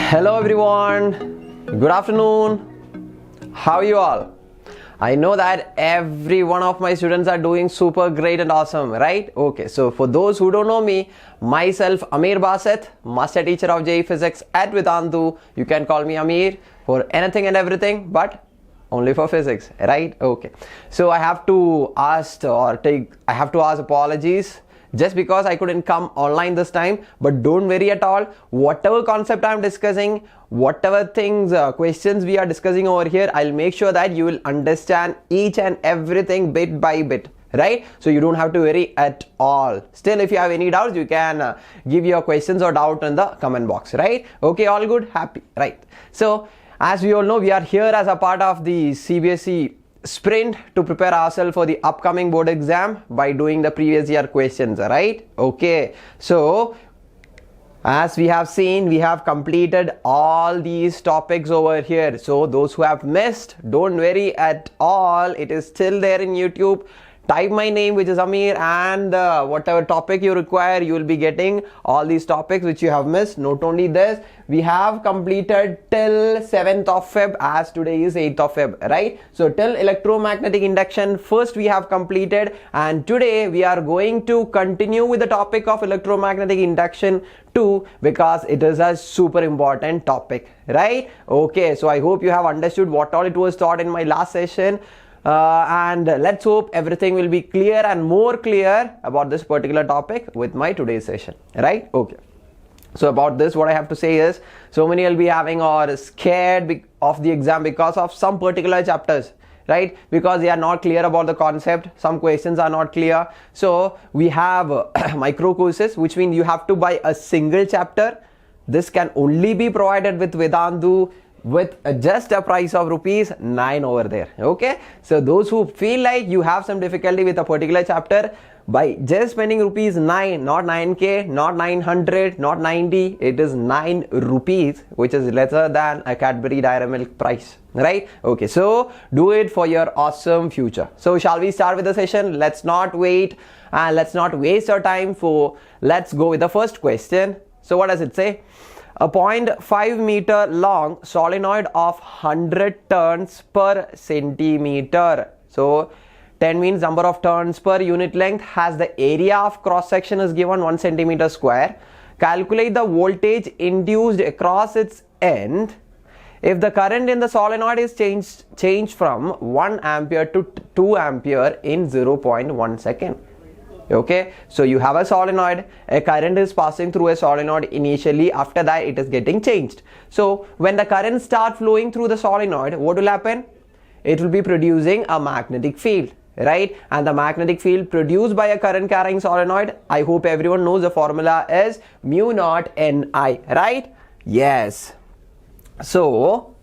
Hello everyone, good afternoon. How are you all? I know that every one of my students are doing super great and awesome, right? Okay, so for those who don't know me, myself Ameer Sir, master teacher of JEE Physics at Vedantu. You can call me Ameer for anything and everything, but only for physics, right? Okay, so I have to ask apologies just because I couldn't come online this time, but don't worry at all. Whatever concept I'm discussing, whatever things, questions we are discussing over here, I'll make sure that you will understand each and everything bit by bit, right? So you don't have to worry at all. Still, if you have any doubts, you can give your questions or doubt in the comment box, right? Okay, all good, happy, right? So as we all know, we are here as a part of the CBSE sprint to prepare ourselves for the upcoming board exam by doing the previous year questions, right? Okay, so as we have seen, we have completed all these topics over here. So those who have missed, don't worry at all, it is still there in YouTube. Type my name, which is Ameer, and whatever topic you require, you will be getting all these topics which you have missed. Not only this, we have completed till 7th of Feb, as today is 8th of Feb, right? So till electromagnetic induction first we have completed, and today we are going to continue with the topic of electromagnetic induction too, because it is a super important topic, right? Okay, so I hope you have understood what all it was taught in my last session. And let's hope everything will be clear and more clear about this particular topic with my today's session, right? Okay, so about this, what I have to say is, so many will be having or scared of the exam because of some particular chapters, right? Because they are not clear about the concept, some questions are not clear. So we have micro courses, which means you have to buy a single chapter. This can only be provided with Vedantu with just a price of ₹9 over there. Okay, so those who feel like you have some difficulty with a particular chapter, by just spending ₹9, not 9k, not 900, not 90, it is ₹9, which is lesser than a Cadbury Dairy Milk price, right? Okay, so do it for your awesome future. So shall we start with the session? Let's not wait and let's not waste our time. Let's go with the first question. So what does it say? A 0.5 meter long solenoid of 100 turns per centimeter. So 10 means number of turns per unit length, has the area of cross section is given 1 centimeter square. Calculate the voltage induced across its end if the current in the solenoid is changed from 1 ampere to 2 ampere in 0.1 second. Okay, so you have a solenoid, a current is passing through a solenoid initially, after that it is getting changed. So when the current starts flowing through the solenoid, what will happen? It will be producing a magnetic field, right? And the magnetic field produced by a current carrying solenoid, I hope everyone knows the formula is mu naught Ni, right? Yes. So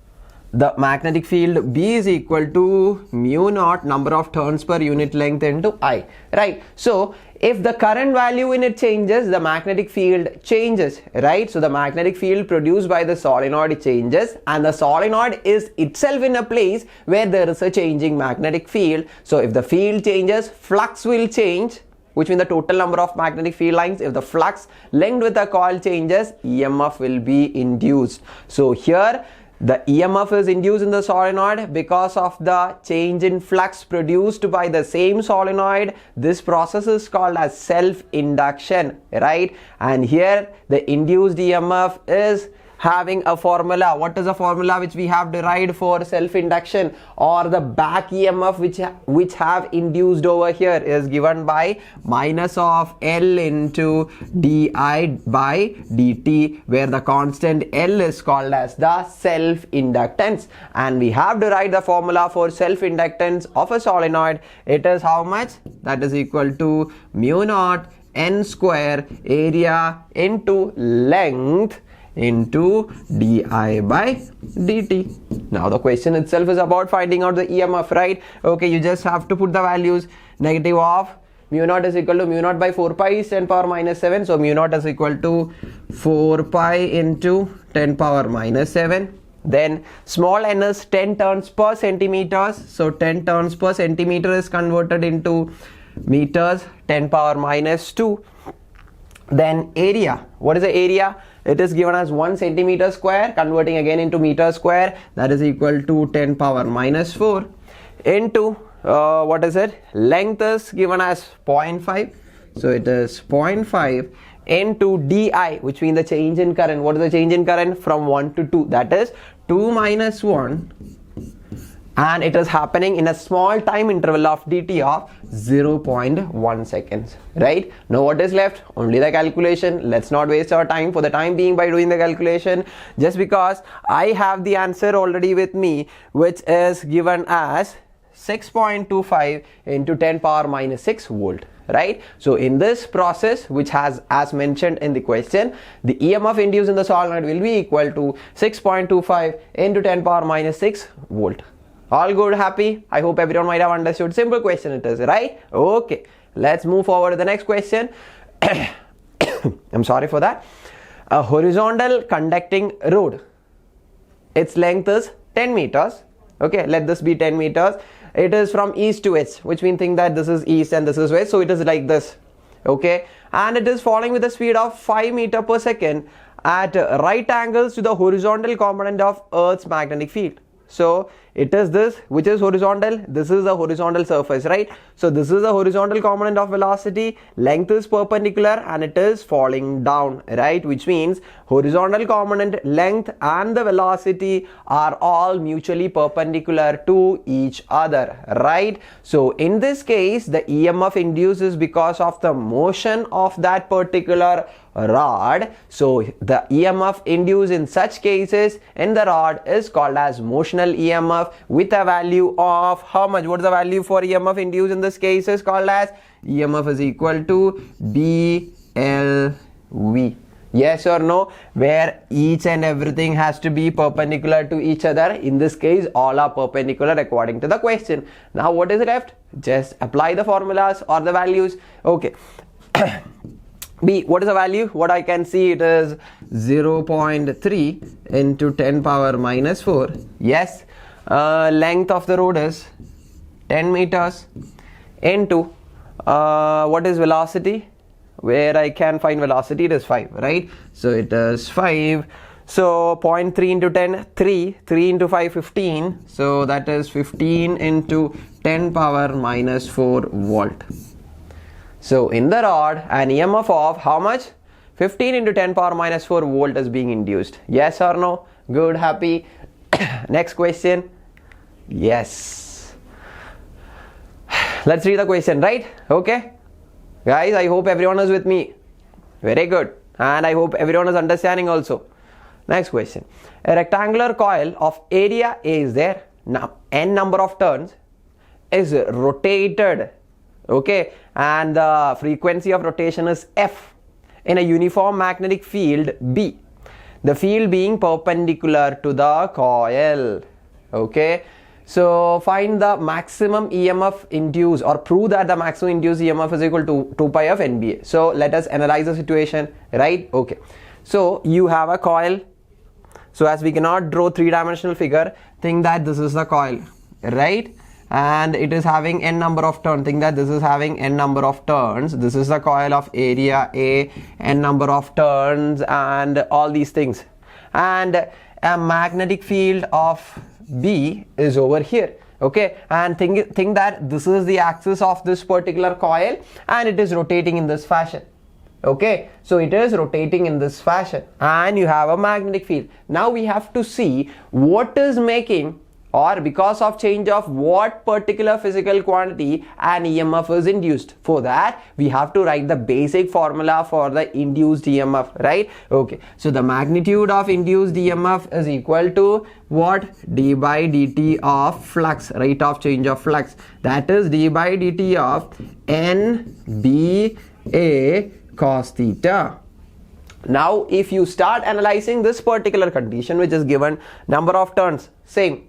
the magnetic field B is equal to mu naught number of turns per unit length into I, right? So if the current value in it changes, the magnetic field changes, right? So the magnetic field produced by the solenoid changes, and the solenoid is itself in a place where there is a changing magnetic field. So if the field changes, flux will change, which means the total number of magnetic field lines. If the flux linked with the coil changes, EMF will be induced. So here the EMF is induced in the solenoid because of the change in flux produced by the same solenoid. This process is called as self-induction, right? And here the induced EMF is having a formula. What is the formula which we have derived for self-induction, or the back EMF which have induced over here, is given by minus of L into di by dt, where the constant L is called as the self-inductance. And we have derived the formula for self-inductance of a solenoid. It is how much? That is equal to mu naught N square, area into length, into di by dt. Now the question itself is about finding out the EMF, right? Okay, you just have to put the values. Negative of mu naught is equal to mu naught by 4 pi is 10 power minus 7. So mu naught is equal to 4 pi into 10 power minus 7. Then small n is 10 turns per centimeters. So 10 turns per centimeter is converted into meters, 10 power minus 2. Then area, what is the area? It is given as 1 centimeter square, converting again into meter square, that is equal to 10 power minus 4 into what is it? Length is given as 0.5, so it is 0.5 into di, which means the change in current. What is the change in current? From 1 to 2, that is 2 minus 1, and it is happening in a small time interval of dt of 0.1 seconds, right? Now what is left? Only the calculation. Let's not waste our time for the time being by doing the calculation, just because I have the answer already with me, which is given as 6.25 into 10 power minus 6 volt, right? So in this process, which has, as mentioned in the question, the EMF induced in the solenoid will be equal to 6.25 into 10 power minus 6 volt. All good, happy? I hope everyone might have understood. Simple question it is, right? Okay, let's move forward to the next question. I'm sorry for that. A horizontal conducting road, its length is 10 meters. Okay, let this be 10 meters. It is from east to west, which means think that this is east and this is west, so it is like this. Okay, and it is falling with a speed of 5 meters per second at right angles to the horizontal component of Earth's magnetic field. So it is this, which is horizontal. This is the horizontal surface, right? So this is the horizontal component of velocity, length is perpendicular, and it is falling down, right? Which means horizontal component, length and the velocity are all mutually perpendicular to each other, right? So in this case, the EMF induced is because of the motion of that particular rod. So the EMF induced in such cases in the rod is called as motional EMF, with a value of how much? What is the value for EMF induced in this case? Is called as EMF is equal to dLV. Yes or no? Where each and everything has to be perpendicular to each other. In this case, all are perpendicular according to the question. Now what is left? Just apply the formulas or the values. Okay. B, what is the value? What I can see, it is 0.3 into 10 power minus 4. Yes. Length of the road is 10 meters into what is velocity? Where I can find velocity, it is 5, right? So it is 5. So 0.3 into 10, 3 into 5, 15. So that is 15 into 10 power minus 4 volt. So in the rod, an EMF of how much? 15 into 10 power minus 4 volt is being induced. Yes or no? Good, happy? Next question. Yes. Let's read the question, right? Okay. Guys, I hope everyone is with me. Very good. And I hope everyone is understanding also. Next question. A rectangular coil of area A is there. Now, n number of turns is rotated. Okay. And the frequency of rotation is F in a uniform magnetic field B. The field being perpendicular to the coil. Okay. So find the maximum EMF induced, or prove that the maximum induced EMF is equal to 2 pi of NBA. So let us analyze the situation, right? Okay. So you have a coil. So as we cannot draw three-dimensional figure, think that this is the coil, right? And it is having n number of turns. Think that this is having n number of turns. This is the coil of area A, n number of turns, and all these things. And a magnetic field of B is over here. Okay, and think that this is the axis of this particular coil and it is rotating in this fashion. Okay, so it is rotating in this fashion and you have a magnetic field. Now we have to see what is making, or because of change of what particular physical quantity an EMF is induced. For that we have to write the basic formula for the induced EMF, right? Okay, so the magnitude of induced EMF is equal to what? D by dt of flux, rate of change of flux, that is d by dt of NBA cos theta. Now if you start analyzing this particular condition, which is given, number of turns same,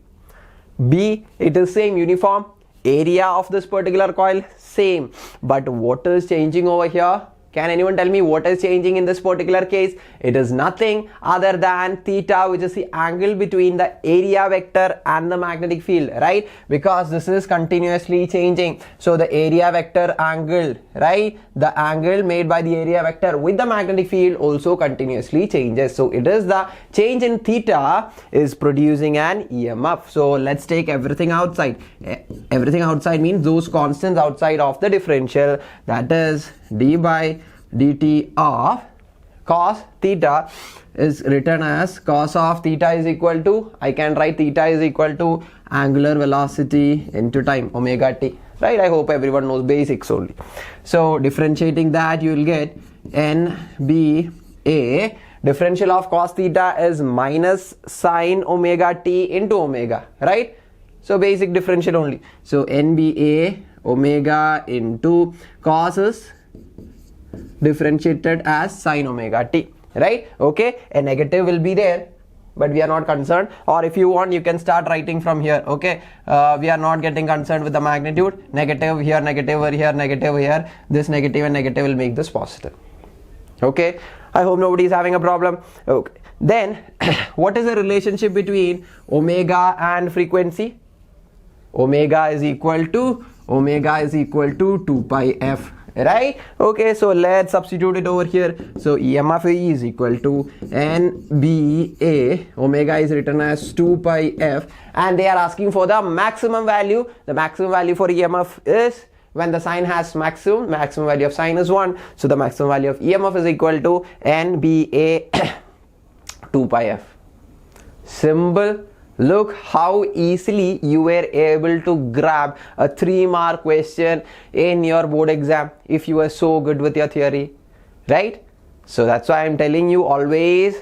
B, it is same, uniform, area of this particular coil same, but what is changing over here? Can anyone tell me what is changing in this particular case? It is nothing other than theta, which is the angle between the area vector and the magnetic field, right? Because this is continuously changing. So the area vector angle, right? The angle made by the area vector with the magnetic field also continuously changes. So it is the change in theta is producing an EMF. So let's take everything outside. Everything outside means those constants outside of the differential, that is d by dt of cos theta is written as cos of theta is equal to, I can write theta is equal to angular velocity into time, omega t, right? I hope everyone knows basics only. So differentiating that, you will get NBA, differential of cos theta is minus sine omega t into omega, right? So basic differential only. So NBA omega into cos is differentiated as sine omega t, right? Okay, a negative will be there, but we are not concerned. Or if you want, you can start writing from here. Okay, we are not getting concerned with the magnitude. Negative here, negative over here, negative here. This negative and negative will make this positive. Okay, I hope nobody is having a problem. Okay, then what is the relationship between omega and frequency? Omega is equal to 2 pi f, right? Okay, so let's substitute it over here. So EMF is equal to NBA, omega is written as 2 pi f, and they are asking for the maximum value. The maximum value for EMF is, when the sine has maximum value of sine is 1, so the maximum value of EMF is equal to NBA 2 pi f. Simple. Look how easily you were able to grab a 3-mark question in your board exam if you were so good with your theory, right? So that's why I'm telling you always,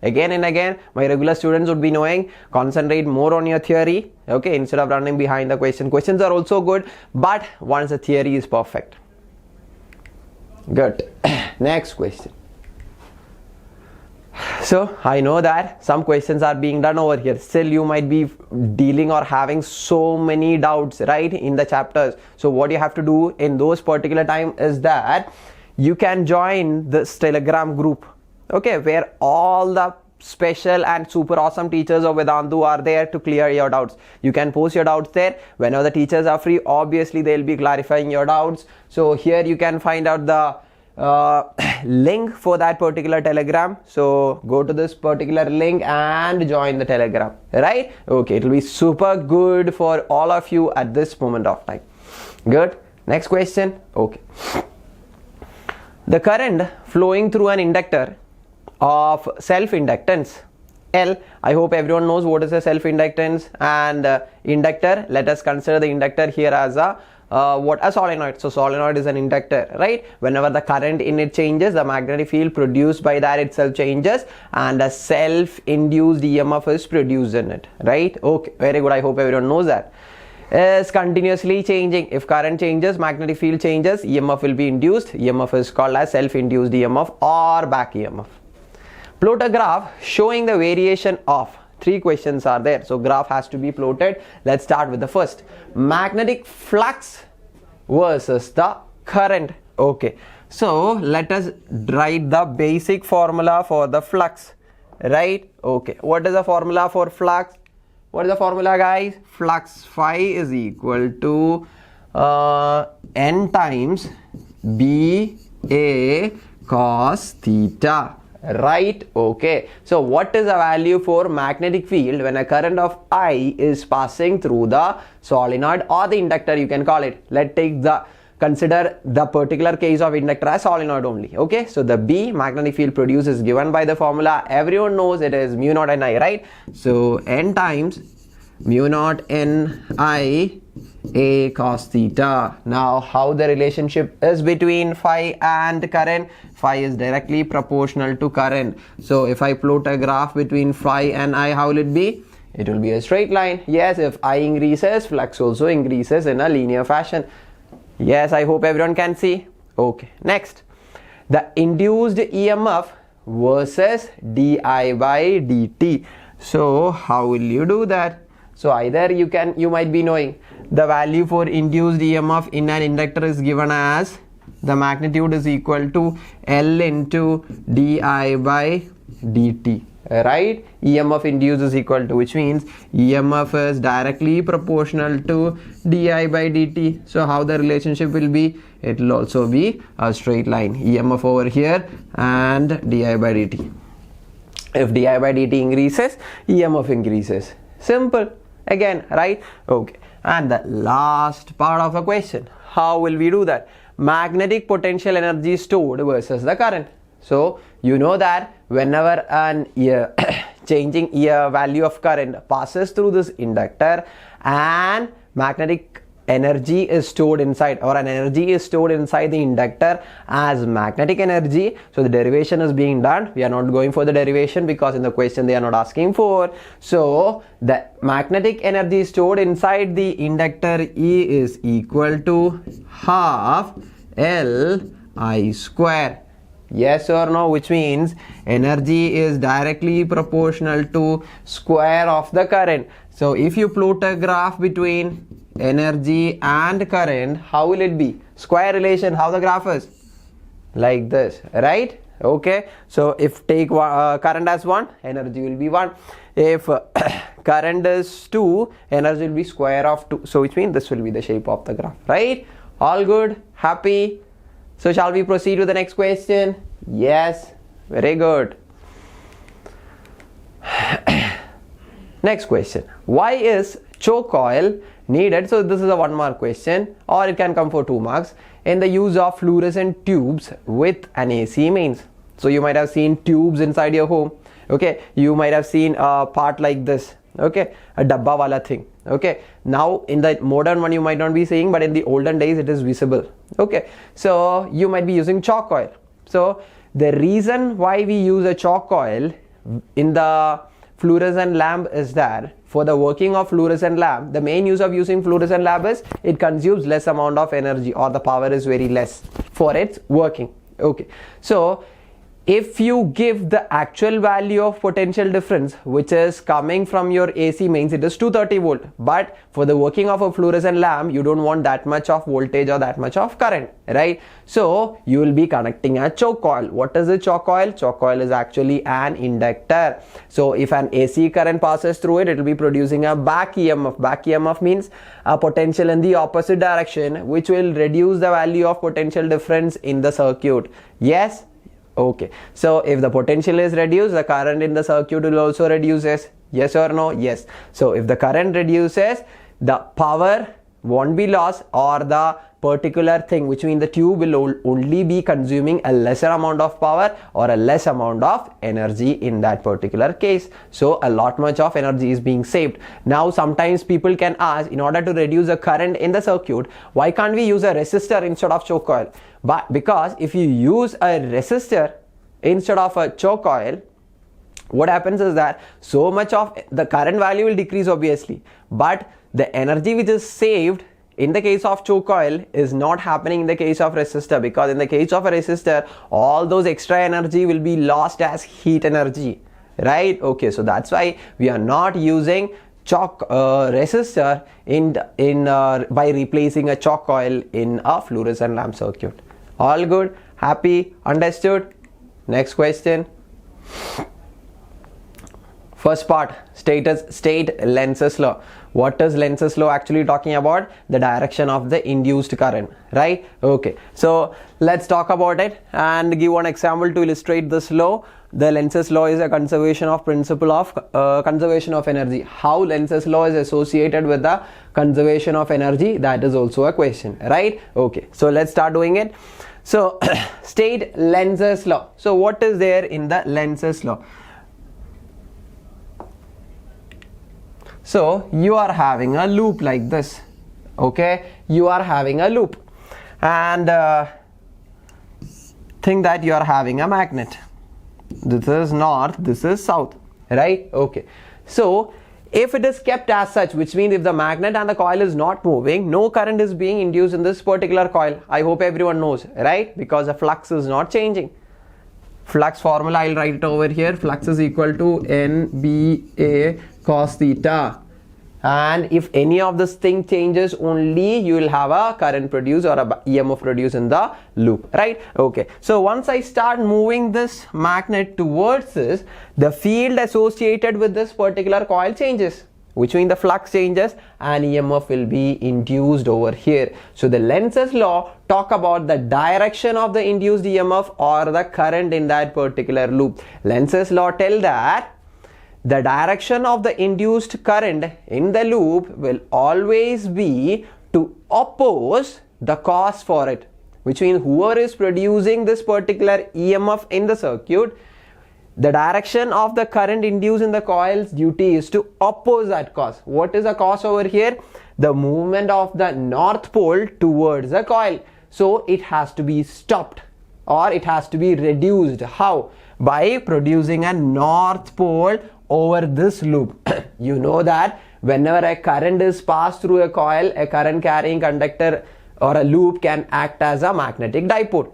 again and again, my regular students would be knowing, concentrate more on your theory, okay, instead of running behind the question. Questions are also good, but once the theory is perfect. Good. Next question. So I know that some questions are being done over here. Still you might be dealing or having so many doubts, right, in the chapters. So what you have to do in those particular time is that you can join this Telegram group, okay, where all the special and super awesome teachers of Vedantu are there to clear your doubts. You can post your doubts there. Whenever the teachers are free, obviously they'll be clarifying your doubts. So here you can find out the link for that particular Telegram. So go to this particular link and join the Telegram, right? Okay, it will be super good for all of you at this moment of time. Good. Next question. Okay, the current flowing through an inductor of self-inductance L. I hope everyone knows what is a self-inductance and inductor. Let us consider the inductor here as a a solenoid. So solenoid is an inductor, right? Whenever the current in it changes, the magnetic field produced by that itself changes, and a self-induced EMF is produced in it, right? Okay, very good. I hope everyone knows that. Is continuously changing. If current changes, magnetic field changes, EMF will be induced. EMF is called as self-induced EMF or back EMF. Plot a graph showing the variation of. 3 questions are there, so graph has to be plotted. Let's start with the first. Magnetic flux versus the current. Okay, so let us write the basic formula for the flux, right? Okay, what is the formula for flux? What is the formula, guys? Flux phi is equal to n times BA cos theta. Right? Okay, so what is the value for magnetic field when a current of I is passing through the solenoid or the inductor, you can call it. Consider the particular case of inductor as solenoid only. Okay, so the B, magnetic field produced, is given by the formula. Everyone knows it is mu naught Ni, right? So n times mu naught Ni A cos theta. Now how the relationship is between phi and current? Phi is directly proportional to current. So if I plot a graph between phi and I, how will it be? It will be a straight line. Yes, if I increases, flux also increases in a linear fashion. Yes, I hope everyone can see. Okay, next, the induced EMF versus di by dt. So how will you do that? So either you might be knowing the value for induced EMF in an inductor is given as the magnitude is equal to L into di by dt, right? EMF induced is equal to, which means EMF is directly proportional to di by dt. So how the relationship will be? It will also be a straight line, EMF over here and di by dt. If di by dt increases, EMF increases. Simple again, right? Okay. And the last part of a question, how will we do that? Magnetic potential energy stored versus the current. So you know that whenever an changing value of current passes through this inductor and magnetic energy is stored inside, or an energy is stored inside the inductor as magnetic energy. So the derivation is being done. We are not going for the derivation because in the question they are not asking for. So the magnetic energy stored inside the inductor E is equal to half Li square. Yes or no? Which means energy is directly proportional to square of the current. So if you plot a graph between energy and current, how will it be? Square relation, how the graph is? Like this, right? Okay. So if take current as 1, energy will be 1. If current is 2, energy will be square of 2. So which means this will be the shape of the graph, right? All good? Happy? So shall we proceed to the next question? Yes, very good. Next question. Why is choke coil needed? So this is a 1 mark question, or it can come for 2 marks, in the use of fluorescent tubes with an AC mains. So you might have seen tubes inside your home. Okay, you might have seen a part like this. Okay, a dabba wala thing. Okay, now in the modern one you might not be seeing, but in the olden days it is visible. Okay, so you might be using choke coil. So the reason why we use a choke coil in the fluorescent lamp is that for the working of fluorescent lamp, the main use of using fluorescent lamp is it consumes less amount of energy, or the power is very less for its working. Okay, so if you give the actual value of potential difference, which is coming from your AC mains, it is 230 volt. But for the working of a fluorescent lamp, you don't want that much of voltage or that much of current, right? So you will be connecting a choke coil. What is a choke coil? Choke coil is actually an inductor. So if an AC current passes through it, it will be producing a back EMF. Back EMF means a potential in the opposite direction, which will reduce the value of potential difference in the circuit. Yes? Okay, so if the potential is reduced, the current in the circuit will also reduces. Yes or no? Yes. So if the current reduces, the power won't be lost, or the particular thing, which means the tube will only be consuming a lesser amount of power or a less amount of energy in that particular case. So a lot much of energy is being saved. Now sometimes people can ask, in order to reduce the current in the circuit, why can't we use a resistor instead of choke coil? But because if you use a resistor instead of a choke coil, what happens is that so much of the current value will decrease obviously, but the energy which is saved in the case of choke coil is not happening in the case of resistor, because in the case of a resistor, all those extra energy will be lost as heat energy, right? Okay, so that's why we are not using resistor by replacing a choke coil in a fluorescent lamp circuit. All good? Happy? Understood? Next question. First part, state Lenzs Law. What is Lenzs Law actually talking about? The direction of the induced current, right? Okay, so let's talk about it and give one example to illustrate this law. The Lenzs Law is a conservation of principle of conservation of energy. How Lenzs Law is associated with the conservation of energy, that is also a question, right? Okay, so let's start doing it. So state Lenzs Law. So what is there in the Lenzs Law? So you are having a loop like this. Okay, you are having a loop, and think that you are having a magnet. This is north, this is south, right? Okay, so if it is kept as such, which means if the magnet and the coil is not moving, no current is being induced in this particular coil. I hope everyone knows, right? Because the flux is not changing. Flux formula, I'll write it over here. Flux is equal to NBA cos theta. and if any of this thing changes, only you will have a current produced or a EMF produced in the loop, right? Okay, so once I start moving this magnet towards this, the field associated with this particular coil changes, which means the flux changes and EMF will be induced over here. So the Lenz's law talk about the direction of the induced EMF or the current in that particular loop. Lenz's law tell that the direction of the induced current in the loop will always be to oppose the cause for it, which means whoever is producing this particular EMF in the circuit, the direction of the current induced in the coil's duty is to oppose that cause. What is the cause over here? The movement of the north pole towards the coil. So it has to be stopped or it has to be reduced. How? By producing a north pole over this loop. You know that whenever a current is passed through a coil, a current carrying conductor or a loop can act as a magnetic dipole.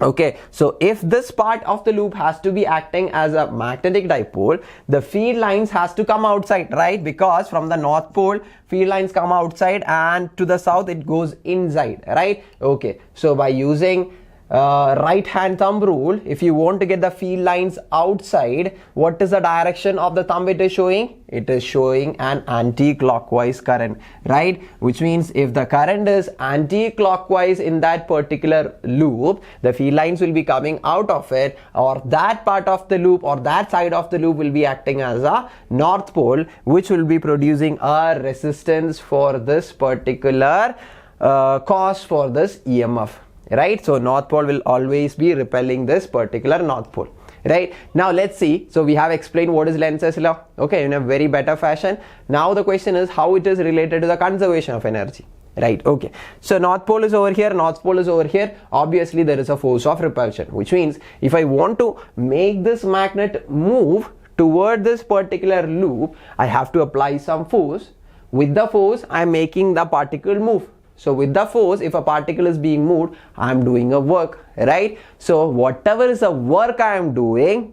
Okay, so if this part of the loop has to be acting as a magnetic dipole, the field lines has to come outside, right? Because from the north pole, field lines come outside and to the south it goes inside, right? Okay, so by using right hand thumb rule, if you want to get the field lines outside, what is the direction of the thumb it is showing? It is showing an anti-clockwise current, right? Which means if the current is anti-clockwise in that particular loop, the field lines will be coming out of it, or that part of the loop or that side of the loop will be acting as a north pole, which will be producing a resistance for this particular cause for this EMF. Right, so north pole will always be repelling this particular north pole. Right, now let's see. So we have explained what is Lenz's law, okay, in a very better fashion. Now the question is how it is related to the conservation of energy. Right, okay, so north pole is over here, north pole is over here. Obviously there is a force of repulsion, which means if I want to make this magnet move toward this particular loop, I have to apply some force. With the force I am making the particle move. So with the force, if a particle is being moved, I am doing a work, right? So whatever is the work I am doing,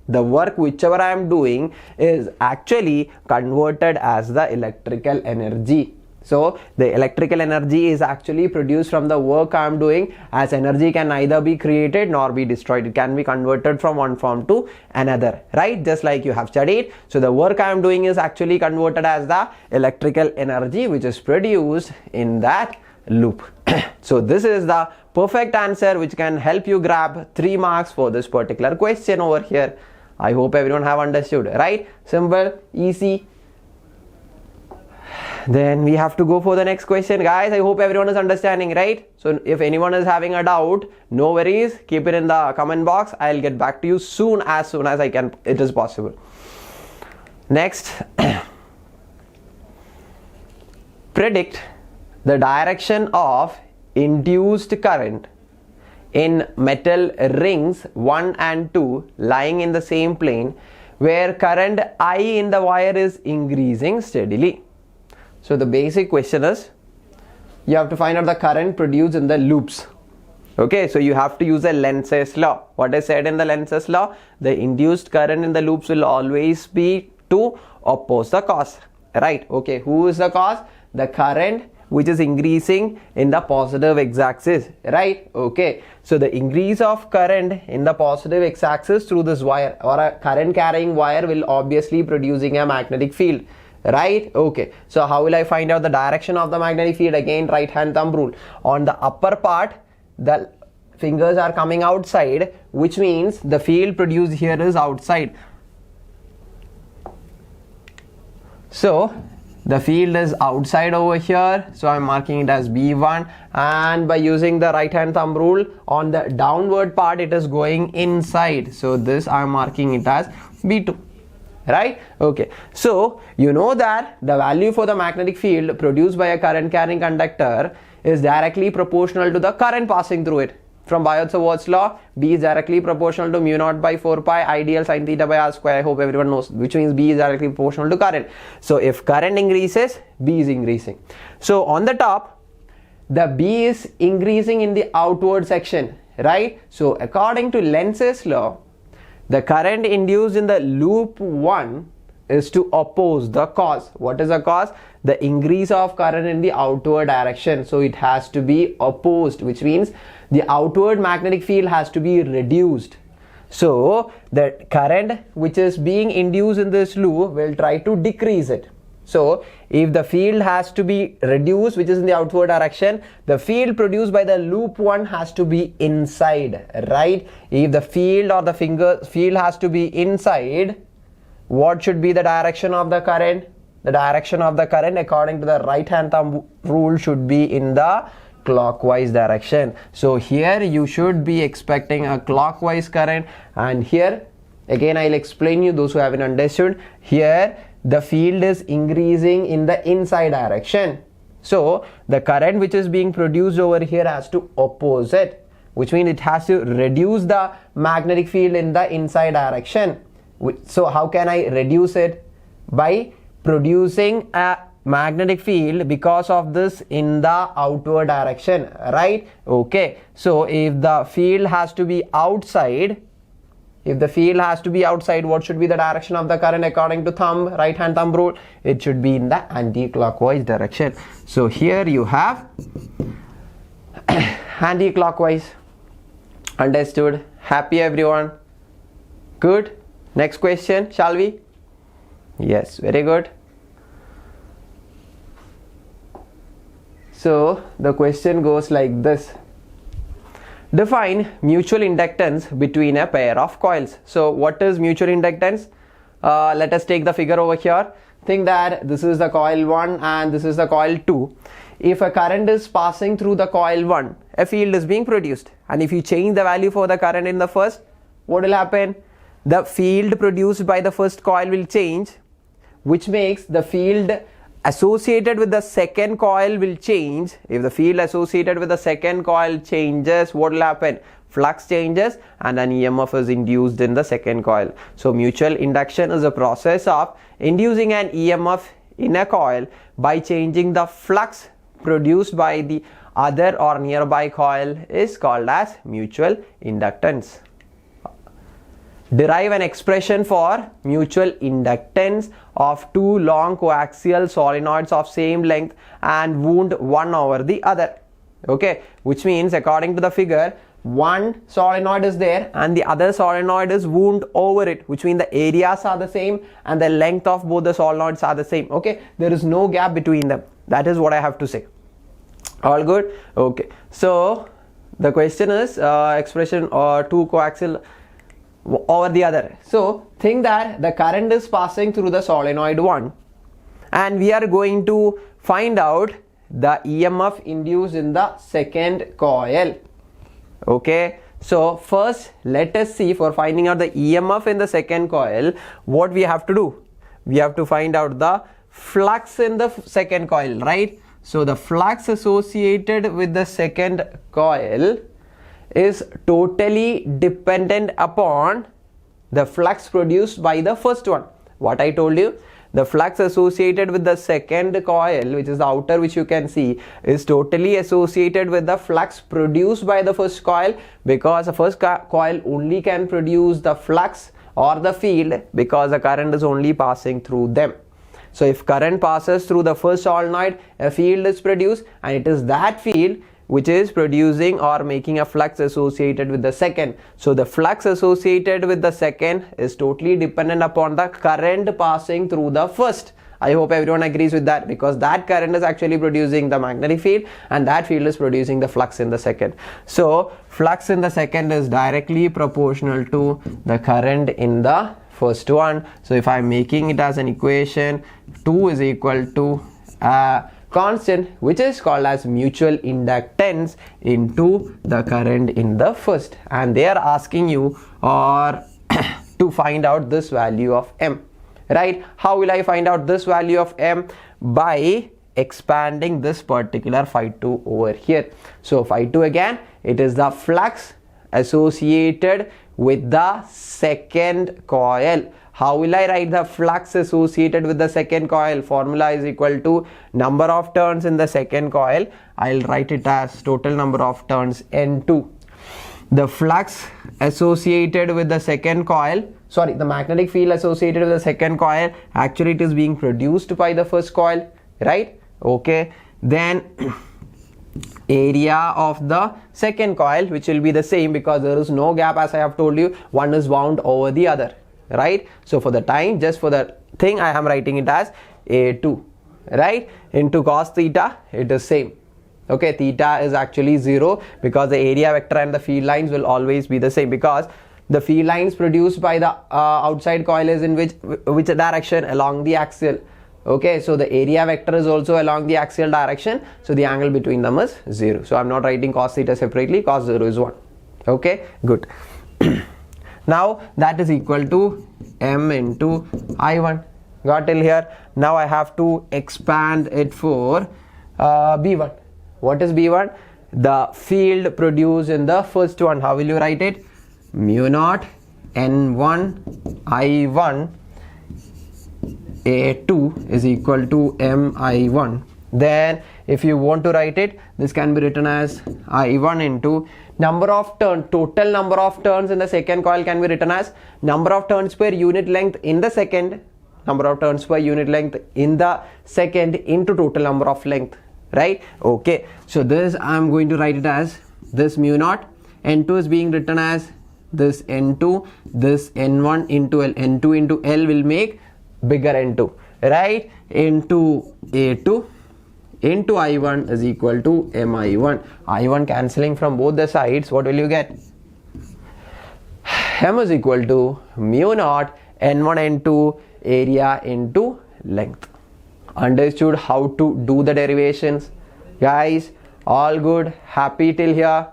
the work whichever I am doing is actually converted as the electrical energy. So the electrical energy is actually produced from the work I am doing, as energy can neither be created nor be destroyed. It can be converted from one form to another, right? Just like you have studied. So the work I am doing is actually converted as the electrical energy which is produced in that loop. So this is the perfect answer which can help you grab 3 marks for this particular question over here. I hope everyone have understood, right? Simple, easy. Then we have to go for the next question, guys. I hope everyone is understanding, right? So if anyone is having a doubt, no worries, keep it in the comment box. I'll get back to you as soon as I can, it is possible. Next, predict the direction of induced current in metal rings 1 and 2 lying in the same plane, where current I in the wire is increasing steadily. So the basic question is, you have to find out the current produced in the loops. Okay, so you have to use a Lenz's law. What is said in the Lenz's law? The induced current in the loops will always be to oppose the cause. Right, okay, who is the cause? The current which is increasing in the positive x-axis. Right, okay, so the increase of current in the positive x-axis through this wire or a current carrying wire will obviously producing a magnetic field. Right, okay, so how will I find out the direction of the magnetic field? Again, right hand thumb rule. On the upper part, the fingers are coming outside, which means the field produced here is outside. So the field is outside over here, so I'm marking it as B1, and by using the right hand thumb rule, on the downward part it is going inside, so this I'm marking it as B2. Right, okay, so you know that the value for the magnetic field produced by a current carrying conductor is directly proportional to the current passing through it. From Biot-Savart's law, B is directly proportional to mu naught by 4 pi ideal sin theta by r square. I hope everyone knows, which means B is directly proportional to current. So if current increases, B is increasing. So on the top, the B is increasing in the outward section, right? So according to Lenz's law, the current induced in the loop 1 is to oppose the cause. What is the cause? The increase of current in the outward direction. So it has to be opposed, which means the outward magnetic field has to be reduced. So the current which is being induced in this loop will try to decrease it. So if the field has to be reduced, which is in the outward direction, the field produced by the loop 1 has to be inside, right? If the field or the field has to be inside, what should be the direction of the current? The direction of the current according to the right hand thumb rule should be in the clockwise direction. So here you should be expecting a clockwise current, and here again I'll explain you those who haven't understood. Here the field is increasing in the inside direction. So the current which is being produced over here has to oppose it, which means it has to reduce the magnetic field in the inside direction. So how can I reduce it? By producing a magnetic field because of this in the outward direction, right? Okay, so if the field has to be outside, what should be the direction of the current according to right hand thumb rule? It should be in the anti-clockwise direction. So here you have anti-clockwise. Understood? Happy everyone? Good. Next question, shall we? Yes, very good. So the question goes like this. Define mutual inductance between a pair of coils. So what is mutual inductance? Let us take the figure over here. Think that this is the coil 1 and this is the coil 2. If a current is passing through the coil 1, a field is being produced. And if you change the value for the current in the first, what will happen? The field produced by the first coil will change, which makes the field associated with the second coil will change. If the field associated with the second coil changes, what will happen? Flux changes and an EMF is induced in the second coil. So mutual induction is a process of inducing an EMF in a coil by changing the flux produced by the other or nearby coil is called as mutual inductance. Derive an expression for mutual inductance of two long coaxial solenoids of same length and wound one over the other. Okay, which means according to the figure, one solenoid is there and the other solenoid is wound over it, which means the areas are the same and the length of both the solenoids are the same. Okay, there is no gap between them. That is what I have to say. All good? Okay, so the question is expression or two coaxial over the other. So think that the current is passing through the solenoid 1 and we are going to find out the EMF induced in the second coil. Okay, so first let us see, for finding out the EMF in the second coil, what we have to do. We have to find out the flux in the second coil, right? So the flux associated with the second coil is totally dependent upon the flux produced by the first one. What I told you, the flux associated with the second coil, which is the outer, which you can see, is totally associated with the flux produced by the first coil, because the first coil only can produce the flux or the field because the current is only passing through them. So if current passes through the first solenoid, a field is produced, and it is that field which is producing or making a flux associated with the second. So the flux associated with the second is totally dependent upon the current passing through the first. I hope everyone agrees with that, because that current is actually producing the magnetic field and that field is producing the flux in the second. So flux in the second is directly proportional to the current in the first one. So if I'm making it as an equation, 2 is equal to constant, which is called as mutual inductance into the current in the first, and they are asking you or to find out this value of M, right? How will I find out this value of M? By expanding this particular phi 2 over here. So phi 2 again, it is the flux associated with the second coil. How will I write the flux associated with the second coil? Formula is equal to number of turns in the second coil. I'll write it as total number of turns N2. the flux associated with the second coil, the magnetic field associated with the second coil, actually it is being produced by the first coil, right? Okay, then area of the second coil, which will be the same because there is no gap, as I have told you, one is wound over the other, right? So for the time, just for the thing, I am writing it as A2, right? Into cos theta, it is same. Okay, theta is actually 0 because the area vector and the field lines will always be the same, because the field lines produced by the outside coil is in which direction? Along the axial. Okay, so the area vector is also along the axial direction, so the angle between them is 0. So I'm not writing cos theta separately, cos 0 is 1. Okay, good. Now that is equal to m into I1. Got till here? Now I have to expand it for B1. What is B1? The field produced in the first one. How will you write it? Mu naught N1 I1 A2 is equal to MI1. Then if you want to write it, this can be written as I1 into number of turns, total number of turns in the second coil can be written as number of turns per unit length in the second, number of turns per unit length in the second into total number of length, right? Okay, so this I am going to write it as this mu naught. N2 is being written as this N2, this N1 into L. N2 into L will make bigger N2, right? Into A2 into I1 is equal to MI1. I1 cancelling from both the sides, what will you get? M is equal to mu naught N1 N2 area into length. Understood how to do the derivations? Guys, all good? Happy till here?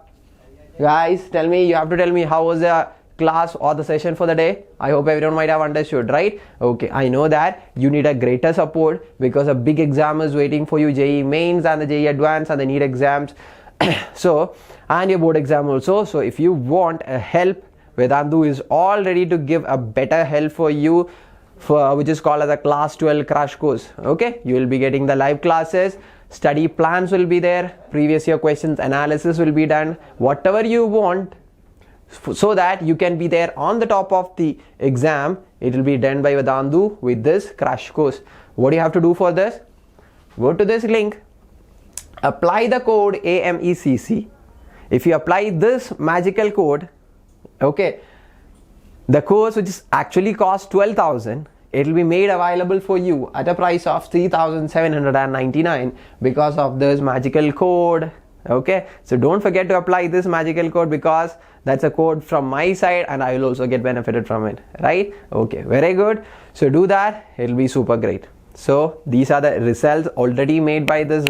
Guys, tell me, you have to tell me how was the class or the session for the day. I hope everyone might have understood, right? Okay, I know that you need a greater support because a big exam is waiting for you, JEE mains and the JEE advanced and the NEET exams. So, and your board exam also. So if you want a help, Vedantu is all ready to give a better help for you, for which is called as a class 12 crash course. Okay, you will be getting the live classes, study plans will be there, previous year questions analysis will be done, whatever you want, so that you can be there on the top of the exam. It will be done by Vedantu with this crash course. What do you have to do for this? Go to this link, apply the code AMECC. If you apply this magical code, okay, the course which is actually cost 12,000, it will be made available for you at a price of 3,799 because of this magical code. Okay, so don't forget to apply this magical code because that's a code from my side and I will also get benefited from it, right? Okay, very good. So do that, it will be super great. So these are the results already made by this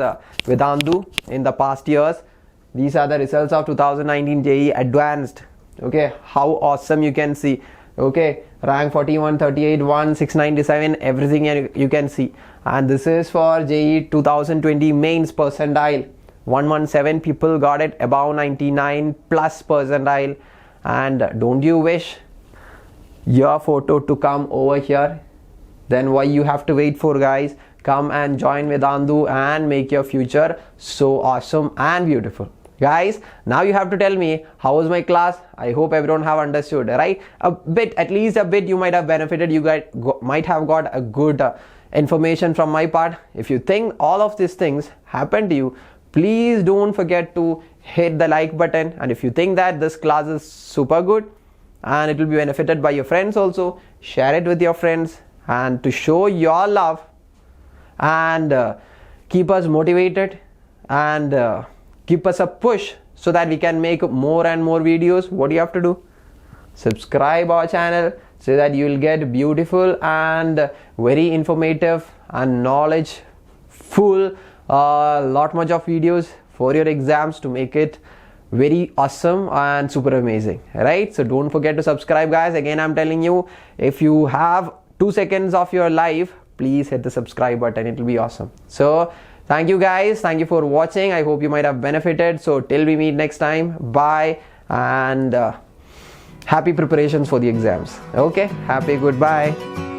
Vedantu in the past years. These are the results of 2019 JEE Advanced. Okay, how awesome you can see. Okay, rank 41, 38, 1, 697, everything you can see. And this is for JEE 2020 mains percentile. 117 people got it, above 99 plus percentile. And don't you wish your photo to come over here? Then why you have to wait for, guys? Come and join Vedantu and make your future so awesome and beautiful. Guys, now you have to tell me how was my class. I hope everyone have understood, right? A bit, at least a bit you might have benefited. You guys might have got a good information from my part. If you think all of these things happened to you, please don't forget to hit the like button. And if you think that this class is super good and it will be benefited by your friends also, share it with your friends and to show your love and keep us motivated and keep us a push so that we can make more and more videos. What do you have to do? Subscribe our channel so that you will get beautiful and very informative and knowledge full lot much of videos for your exams to make it very awesome and super amazing, right? So don't forget to subscribe, guys. Again, I'm telling you, if you have 2 seconds of your life, please hit the subscribe button. It will be awesome. So thank you, guys. Thank you for watching. I hope you might have benefited. So till we meet next time, bye and happy preparations for the exams. Okay, happy goodbye.